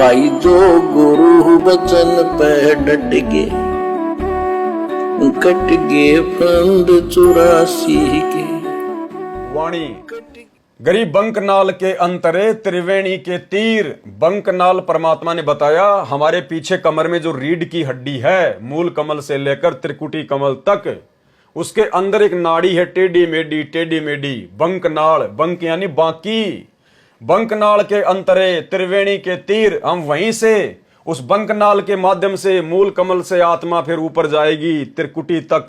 भाई जो गुरु बचन पे डट गे, कट गे फंद 84 के। वाणी गरीब बंकनाल के अंतरे त्रिवेणी के तीर। बंकनाल परमात्मा ने बताया हमारे पीछे कमर में जो रीढ़ की हड्डी है, मूल कमल से लेकर त्रिकुटी कमल तक, उसके अंदर एक नाड़ी है टेढ़ी मेढ़ी बंकनाल। बंक यानी बाकी। बंकनाल के अंतरे त्रिवेणी के तीर। हम वहीं से उस बंकनाल के माध्यम से मूल कमल से आत्मा फिर ऊपर जाएगी त्रिकुटी तक।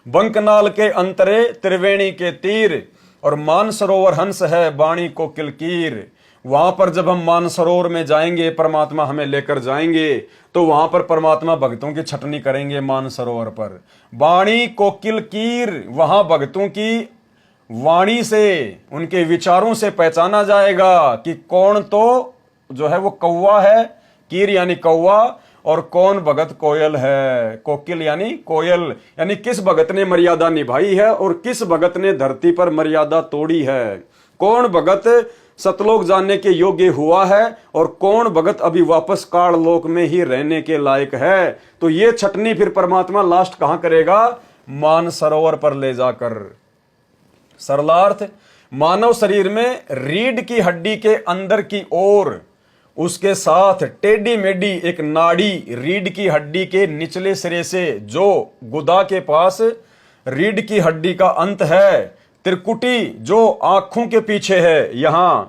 बंकनाल के अंतरे त्रिवेणी के तीर। और मानसरोवर हंस है वाणी को किलकीर। वहां पर जब हम मानसरोवर में जाएंगे, परमात्मा हमें लेकर जाएंगे, तो वहां पर परमात्मा भक्तों की छटनी करेंगे। मानसरोवर पर वाणी को किलकीर, वहां भक्तों की वाणी से, उनके विचारों से पहचाना जाएगा कि कौन तो जो है वो कौवा है, कीर यानी कौवा, और कौन भगत कोयल है। कोकिल यानी कोयल, यानी किस भगत ने मर्यादा निभाई है और किस भगत ने धरती पर मर्यादा तोड़ी है। कौन भगत सतलोक जानने के योग्य हुआ है और कौन भगत अभी वापस काल लोक में ही रहने के लायक है। तो ये छटनी फिर परमात्मा लास्ट कहां करेगा? मानसरोवर पर ले जाकर। सरलार्थ, मानव शरीर में रीढ़ की हड्डी के अंदर की ओर, उसके साथ टेढ़ी मेढ़ी एक नाड़ी रीढ़ की हड्डी के निचले सिरे से, जो गुदा के पास रीढ़ की हड्डी का अंत है, त्रिकुटी जो आंखों के पीछे है, यहां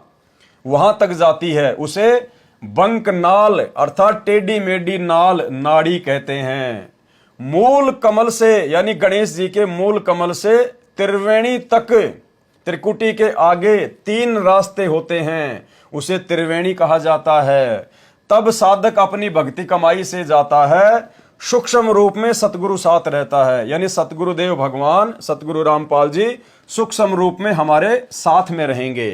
वहां तक जाती है, उसे बंकनाल अर्थात टेढ़ी मेढ़ी नाल नाड़ी कहते हैं। मूल कमल से यानी गणेश जी के मूल कमल से त्रिवेणी तक, त्रिकुटी के आगे 3 रास्ते होते हैं, उसे त्रिवेणी कहा जाता है। तब साधक अपनी भक्ति कमाई से जाता है, सूक्ष्म रूप में सतगुरु साथ रहता है, यानी सतगुरुदेव भगवान सतगुरु रामपाल जी सूक्ष्म रूप में हमारे साथ में रहेंगे।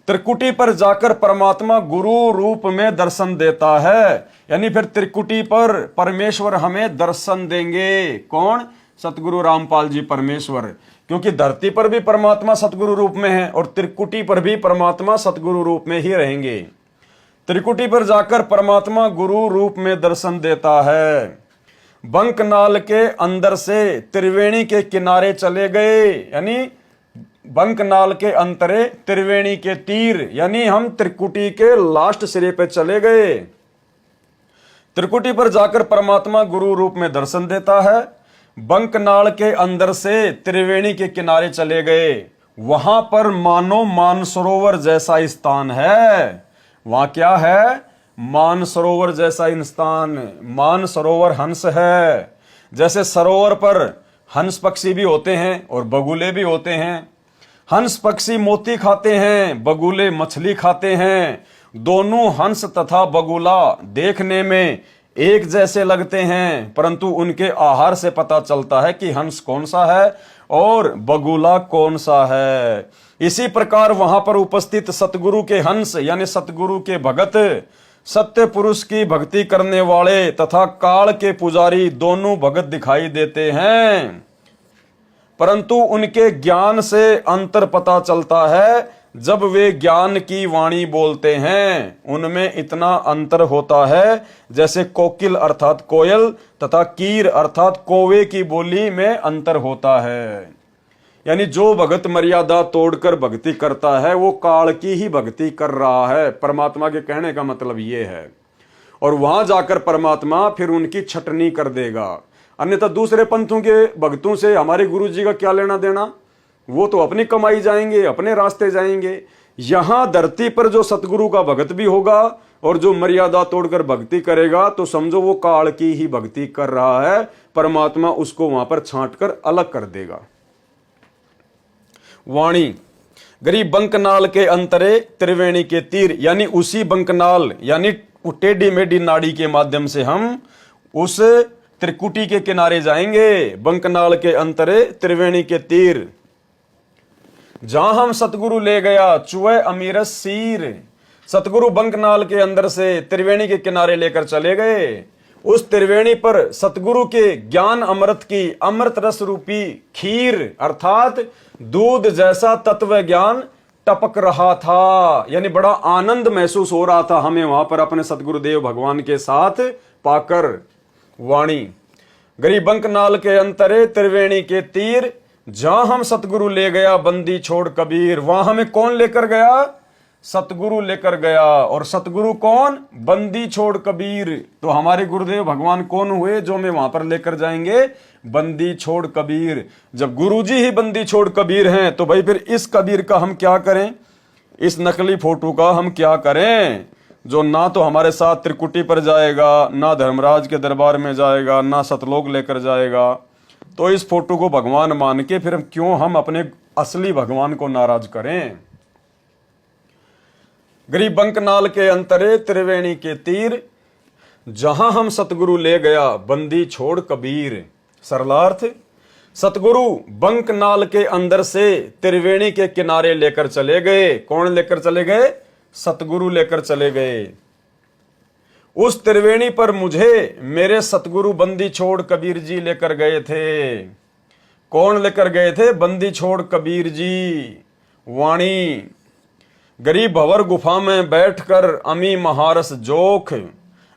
त्रिकुटी पर जाकर परमात्मा गुरु रूप में दर्शन देता है, यानी फिर त्रिकुटी पर परमेश्वर हमें दर्शन देंगे। कौन? सतगुरु रामपाल जी परमेश्वर। क्योंकि धरती पर भी परमात्मा सतगुरु रूप में है और त्रिकुटी पर भी परमात्मा सतगुरु रूप में ही रहेंगे। त्रिकुटी पर जाकर परमात्मा गुरु रूप में दर्शन देता है। बंकनाल के अंदर से त्रिवेणी के किनारे चले गए, यानी बंकनाल के अंतरे त्रिवेणी के तीर, यानी हम त्रिकुटी के लास्ट सिरे पे चले गए। त्रिकुटी पर जाकर परमात्मा गुरु रूप में दर्शन देता है। बंकनाल के अंदर से त्रिवेणी के किनारे चले गए, वहां पर मानो मानसरोवर जैसा स्थान है। वहां क्या है? मानसरोवर जैसा स्थान। मानसरोवर हंस है। जैसे सरोवर पर हंस पक्षी भी होते हैं और बगुले भी होते हैं। हंस पक्षी मोती खाते हैं, बगुले मछली खाते हैं। दोनों हंस तथा बगुला देखने में एक जैसे लगते हैं, परंतु उनके आहार से पता चलता है कि हंस कौन सा है और बगुला कौन सा है। इसी प्रकार वहां पर उपस्थित सतगुरु के हंस यानी सतगुरु के भगत, सत्य पुरुष की भक्ति करने वाले तथा काल के पुजारी दोनों भगत दिखाई देते हैं, परंतु उनके ज्ञान से अंतर पता चलता है। जब वे ज्ञान की वाणी बोलते हैं, उनमें इतना अंतर होता है जैसे कोकिल अर्थात कोयल तथा कीर अर्थात कौवे की बोली में अंतर होता है। यानी जो भगत मर्यादा तोड़कर भक्ति करता है वो काल की ही भक्ति कर रहा है। परमात्मा के कहने का मतलब ये है। और वहां जाकर परमात्मा फिर उनकी छटनी कर देगा। अन्यथा दूसरे पंथों के भक्तों से हमारे गुरु जी का क्या लेना देना? वो तो अपनी कमाई जाएंगे, अपने रास्ते जाएंगे। यहां धरती पर जो सतगुरु का भगत भी होगा और जो मर्यादा तोड़कर भक्ति करेगा, तो समझो वो काल की ही भक्ति कर रहा है। परमात्मा उसको वहां पर छांटकर अलग कर देगा। वाणी गरीब बंकनाल के अंतरे त्रिवेणी के तीर, यानी उसी बंकनाल यानी टेढ़ी मेढ़ी नाड़ी के माध्यम से हम उस त्रिकुटी के किनारे जाएंगे। बंकनाल के अंतरे त्रिवेणी के तीर, जहां हम सतगुरु ले गया चुए अमीरस सीर। सतगुरु बंकनाल के अंदर से त्रिवेणी के किनारे लेकर चले गए। उस त्रिवेणी पर सतगुरु के ज्ञान अमृत की अमृत रस रूपी खीर अर्थात दूध जैसा तत्व ज्ञान टपक रहा था, यानी बड़ा आनंद महसूस हो रहा था हमें वहां पर अपने सतगुरुदेव भगवान के साथ पाकर। वाणी, गरीबंक नाल के अंतरे त्रिवेणी के तीर, जहां हम सतगुरु ले गया बंदी छोड़ कबीर। वहां हमें कौन लेकर गया? सतगुरु लेकर गया। और सतगुरु कौन? बंदी छोड़ कबीर। तो हमारे गुरुदेव भगवान कौन हुए जो हमें वहां पर लेकर जाएंगे? बंदी छोड़ कबीर। जब गुरुजी ही बंदी छोड़ कबीर हैं तो भाई फिर इस कबीर का हम क्या करें? इस नकली फोटो का हम क्या करें, जो ना तो हमारे साथ त्रिकुटी पर जाएगा, ना धर्मराज के दरबार में जाएगा, ना सतलोक लेकर जाएगा। तो इस फोटो को भगवान मान के फिर क्यों हम अपने असली भगवान को नाराज करें? गरीबंक नाल के अंतरे त्रिवेणी के तीर, जहां हम सतगुरु ले गया बंदी छोड़ कबीर। सरलार्थ, सतगुरु बंक नाल के अंदर से त्रिवेणी के किनारे लेकर चले गए। कौन लेकर चले गए? सतगुरु लेकर चले गए। उस त्रिवेणी पर मुझे मेरे सतगुरु बंदी छोड़ कबीर जी लेकर गए थे। कौन लेकर गए थे? बंदी छोड़ कबीर जी। वाणी, गरीब भंवर गुफा में बैठकर अमी महारस जोख,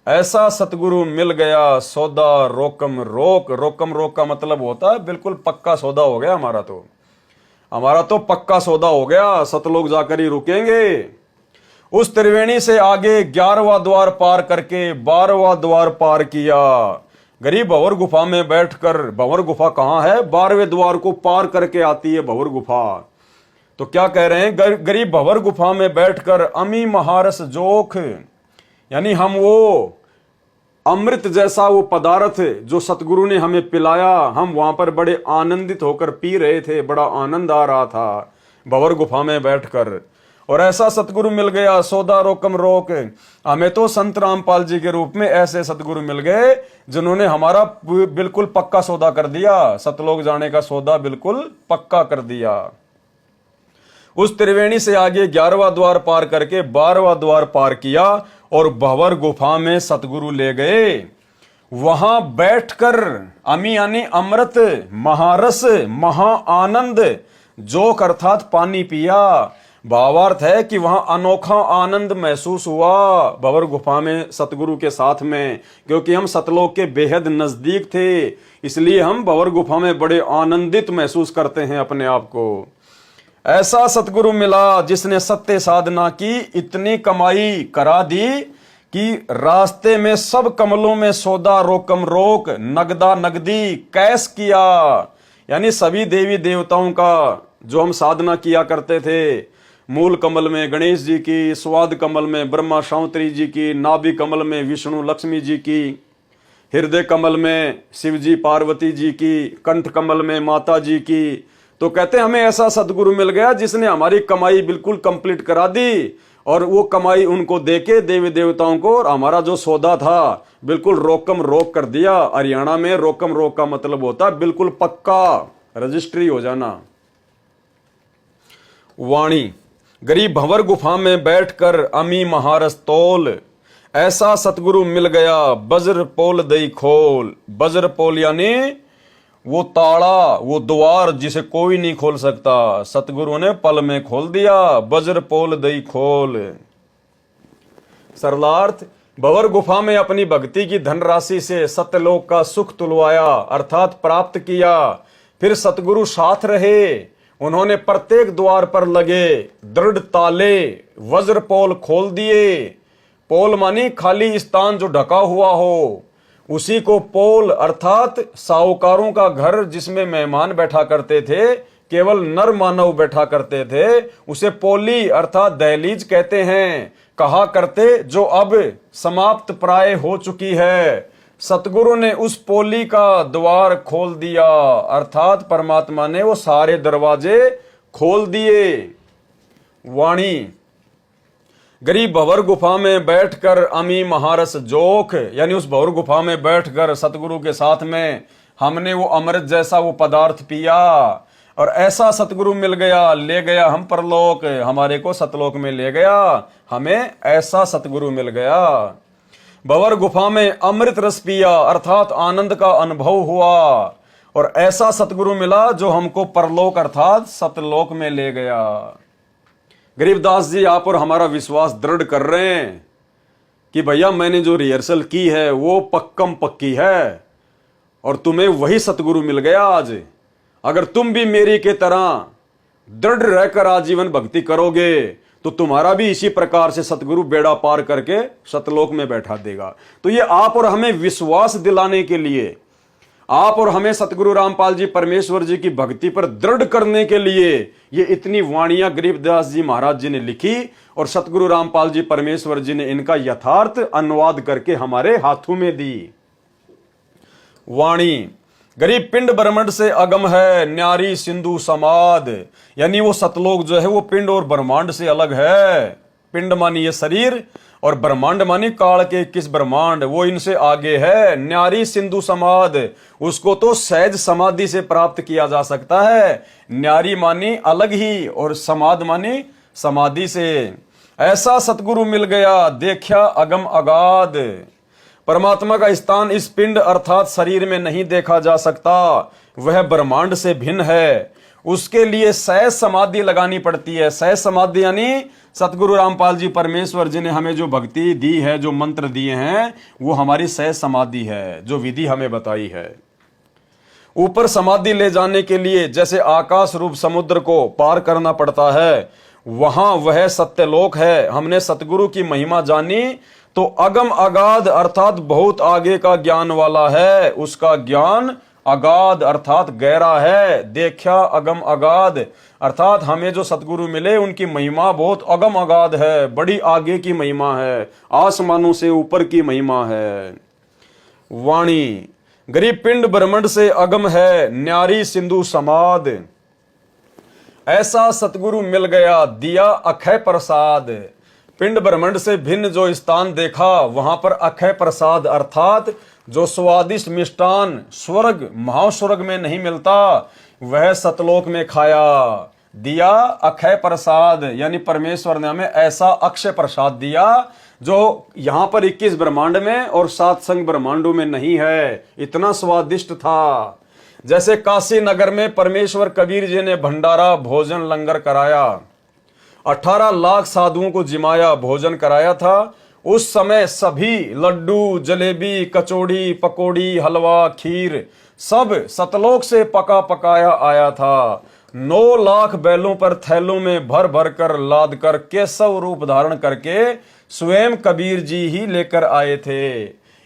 ऐसा सतगुरु मिल गया सौदा रोकम रोक। रोकम रोक का मतलब होता है बिल्कुल पक्का सौदा हो गया हमारा तो पक्का सौदा हो गया, सतलोक जाकर ही रुकेंगे। उस त्रिवेणी से आगे 11वां द्वार पार करके 12वां द्वार पार किया। गरीब भंवर गुफा में बैठकर, भंवर गुफा कहां है? 12वें द्वार को पार करके आती है भंवर गुफा। तो क्या कह रहे हैं? गरीब भंवर गुफा में बैठकर अमी महारस जोख, यानी हम वो अमृत जैसा वो पदार्थ जो सतगुरु ने हमें पिलाया, हम वहां पर बड़े आनंदित होकर पी रहे थे, बड़ा आनंद आ रहा था भंवर गुफा में बैठकर। और ऐसा सतगुरु मिल गया सौदा रोकम रोक। हमें तो संत रामपाल जी के रूप में ऐसे सतगुरु मिल गए जिन्होंने हमारा बिल्कुल पक्का सौदा कर दिया, सतलोक जाने का सौदा बिल्कुल पक्का कर दिया। उस त्रिवेणी से आगे 11वां द्वार पार करके 12वां द्वार पार किया और भंवर गुफा में सतगुरु ले गए। वहां बैठकर अमी यानी अमृत, महारस, महा आनंद, जोक अर्थात पानी पिया। भावार्थ है कि वहां अनोखा आनंद महसूस हुआ भंवर गुफा में सतगुरु के साथ में, क्योंकि हम सतलोक के बेहद नजदीक थे, इसलिए हम भंवर गुफा में बड़े आनंदित महसूस करते हैं अपने आप को। ऐसा सतगुरु मिला जिसने सत्य साधना की इतनी कमाई करा दी कि रास्ते में सब कमलों में सौदा रोकम रोक, नगदा नगदी कैस किया। यानी सभी देवी देवताओं का जो हम साधना किया करते थे, मूल कमल में गणेश जी की, स्वाद कमल में ब्रह्मा शांतरी जी की, नाभि कमल में विष्णु लक्ष्मी जी की, हृदय कमल में शिव जी पार्वती जी की, कंठ कमल में माता जी की। तो कहते हैं हमें ऐसा सदगुरु मिल गया जिसने हमारी कमाई बिल्कुल कंप्लीट करा दी, और वो कमाई उनको देके देवी देवताओं को, और हमारा जो सौदा था बिल्कुल रोकम रोक कर दिया। हरियाणा में रोकम रोक का मतलब होता है बिल्कुल पक्का रजिस्ट्री हो जाना। वाणी, गरीब भंवर गुफा में बैठकर अमी महारस तोल, ऐसा सतगुरु मिल गया बज्र पोल दई खोल। बज्र पोल यानी वो ताला, वो द्वार जिसे कोई नहीं खोल सकता, सतगुरु ने पल में खोल दिया। बज्र पोल दई खोल। सरलार्थ, भंवर गुफा में अपनी भक्ति की धनराशि से सत्यलोक का सुख तुलवाया अर्थात प्राप्त किया। फिर सतगुरु साथ रहे, उन्होंने प्रत्येक द्वार पर लगे दृढ़ ताले वज्र पोल खोल दिए। पोल मानी खाली स्थान जो ढका हुआ हो, उसी को पोल अर्थात साहूकारों का घर जिसमें मेहमान बैठा करते थे, केवल नर मानव बैठा करते थे, उसे पोली अर्थात दहलीज कहते हैं, कहा करते, जो अब समाप्त प्राय हो चुकी है। सतगुरु ने उस पोली का द्वार खोल दिया अर्थात परमात्मा ने वो सारे दरवाजे खोल दिए। वाणी, गरीब भंवर गुफा में बैठकर अमी महारस जोख, यानी उस भंवर गुफा में बैठकर सतगुरु के साथ में हमने वो अमृत जैसा वो पदार्थ पिया, और ऐसा सतगुरु मिल गया, ले गया हम परलोक, हमारे को सतलोक में ले गया, हमें ऐसा सतगुरु मिल गया। भंवर गुफा में अमृत रस पिया अर्थात आनंद का अनुभव हुआ, और ऐसा सतगुरु मिला जो हमको परलोक अर्थात सतलोक में ले गया। गरीबदास जी आप और हमारा विश्वास दृढ़ कर रहे हैं कि भैया मैंने जो रिहर्सल की है वो पक्कम पक्की है और तुम्हें वही सतगुरु मिल गया आज। अगर तुम भी मेरी के तरह दृढ़ रहकर आजीवन भक्ति करोगे तो तुम्हारा भी इसी प्रकार से सतगुरु बेड़ा पार करके सतलोक में बैठा देगा। तो ये आप और हमें विश्वास दिलाने के लिए, आप और हमें सतगुरु रामपाल जी परमेश्वर जी की भक्ति पर दृढ़ करने के लिए ये इतनी वाणियां गरीबदास जी महाराज जी ने लिखी और सतगुरु रामपाल जी परमेश्वर जी ने इनका यथार्थ अनुवाद करके हमारे हाथों में दी। वाणी गरीब पिंड ब्रह्मांड से अगम है, न्यारी सिंधु समाद, यानी वो सतलोक जो है वो पिंड और ब्रह्मांड से अलग है। पिंड मानी ये शरीर और ब्रह्मांड मानी काल के 21 ब्रह्मांड, वो इनसे आगे है। न्यारी सिंधु समाद, उसको तो सहज समाधि से प्राप्त किया जा सकता है। न्यारी मानी अलग ही और समाध मानी समाधि से। ऐसा सतगुरु मिल गया देखा अगम अगाध। परमात्मा का स्थान इस पिंड अर्थात शरीर में नहीं देखा जा सकता, वह ब्रह्मांड से भिन्न है। उसके लिए सहज समाधि लगानी पड़ती है। सहज समाधि यानी सतगुरु रामपाल जी परमेश्वर जी ने हमें जो भक्ति दी है, जो मंत्र दिए हैं, वो हमारी सहज समाधि है, जो विधि हमें बताई है। ऊपर समाधि ले जाने के लिए जैसे आकाश रूप समुद्र को पार करना पड़ता है, वहां वह सत्यलोक है। हमने सतगुरु की महिमा जानी तो अगम अगाध अर्थात बहुत आगे का ज्ञान वाला है। उसका ज्ञान अगाध अर्थात गहरा है। देखा अगम अगाध अर्थात हमें जो सतगुरु मिले उनकी महिमा बहुत अगम अगाध है, बड़ी आगे की महिमा है, आसमानों से ऊपर की महिमा है। वाणी गरीब पिंड ब्रह्मांड से अगम है, न्यारी सिंधु समाद। ऐसा सतगुरु मिल गया दिया अक्षय प्रसाद। पिंड ब्रह्मांड से भिन्न जो स्थान देखा वहां पर अक्षय प्रसाद अर्थात जो स्वादिष्ट मिष्टान स्वर्ग महास्वर्ग में नहीं मिलता वह सतलोक में खाया। दिया अक्षय प्रसाद यानी परमेश्वर ने हमें ऐसा अक्षय प्रसाद दिया जो यहां पर 21 ब्रह्मांड में और 7 संग ब्रह्मांडों में नहीं है। इतना स्वादिष्ट था। जैसे काशी नगर में परमेश्वर कबीर जी ने भंडारा भोजन लंगर कराया, 18 लाख साधुओं को जिमाया भोजन कराया था। उस समय सभी लड्डू जलेबी कचौड़ी पकौड़ी हलवा खीर सब सतलोक से पका पकाया आया था। 9 लाख बैलों पर थैलों में भर भर कर लाद कर केशव रूप धारण करके स्वयं कबीर जी ही लेकर आए थे।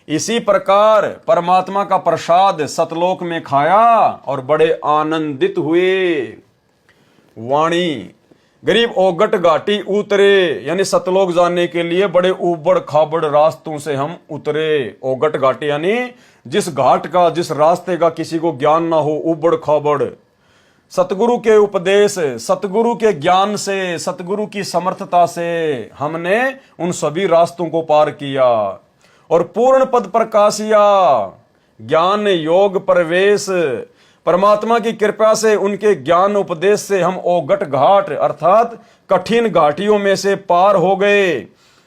इसी प्रकार परमात्मा का प्रसाद सतलोक में खाया और बड़े आनंदित हुए। वाणी गरीब ओगट घाटी उतरे यानी सतलोक जाने के लिए बड़े उबड़ खाबड़ रास्तों से हम उतरे। ओगट घाटी यानी जिस घाट का जिस रास्ते का किसी को ज्ञान ना हो, उबड़ खाबड़। सतगुरु के उपदेश सतगुरु के ज्ञान से सतगुरु की समर्थता से हमने उन सभी रास्तों को पार किया और पूर्ण पद प्रकाशिया। ज्ञान योग प्रवेश परमात्मा की कृपा से उनके ज्ञान उपदेश से हम ओगट घाट अर्थात कठिन घाटियों में से पार हो गए।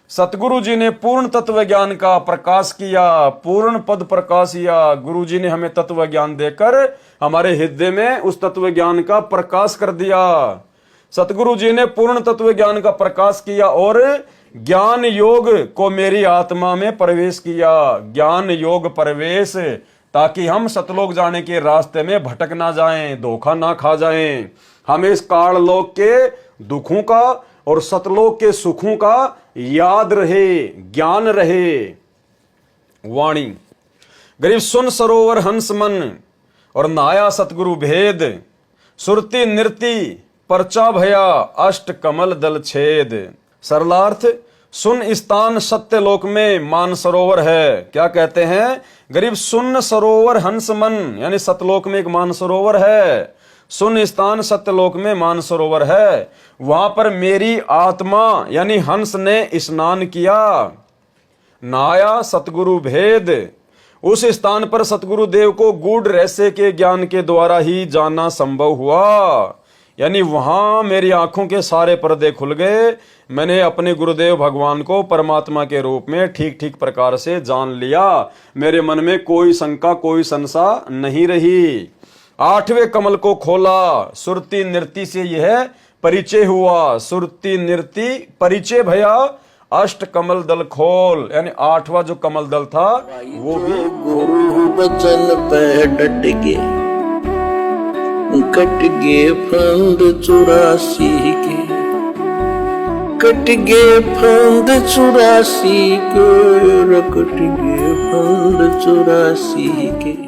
सतगुरु जी ने पूर्ण तत्व ज्ञान का प्रकाश किया, पूर्ण पद प्रकाशिया। गुरु जी ने हमें तत्व ज्ञान देकर हमारे हृदय में उस तत्व ज्ञान का प्रकाश कर दिया। सतगुरु जी ने पूर्ण तत्व ज्ञान का प्रकाश किया और ज्ञान योग को मेरी आत्मा में प्रवेश किया। ज्ञान योग प्रवेश ताकि हम सतलोक जाने के रास्ते में भटक ना जाएं, धोखा ना खा जाएं। हमें इस काल लोक के दुखों का और सतलोक के सुखों का याद रहे, ज्ञान रहे। वाणी गरीब सुन सरोवर हंस मन और नाया सतगुरु भेद। सुरती नृति परचा भया अष्ट कमल दल छेद। सरलार्थ सुन स्थान सत्यलोक में मान सरोवर है। क्या कहते हैं? गरीब सुन सरोवर हंस मन यानी सतलोक में एक मान सरोवर है। सुन स्थान सत्यलोक में मान सरोवर है। वहां पर मेरी आत्मा यानी हंस ने स्नान किया। नाया सतगुरु भेद उस स्थान पर सतगुरु देव को गूढ़ रहस्य के ज्ञान के द्वारा ही जानना संभव हुआ। यानी वहां मेरी आंखों के सारे पर्दे खुल गए। मैंने अपने गुरुदेव भगवान को परमात्मा के रूप में ठीक ठीक प्रकार से जान लिया। मेरे मन में कोई शंका कोई संशय नहीं रही। 8वें कमल को खोला। सुरती नृति से यह परिचय हुआ सुरती नृति परिचय भया अष्ट कमल दल खोल, यानी 8वां जो कमल दल था वो भी गुरु बचन पे डट गए, कट गए फंद 84 के, कट गए फंद 84 के, कट गए फंद 84 के।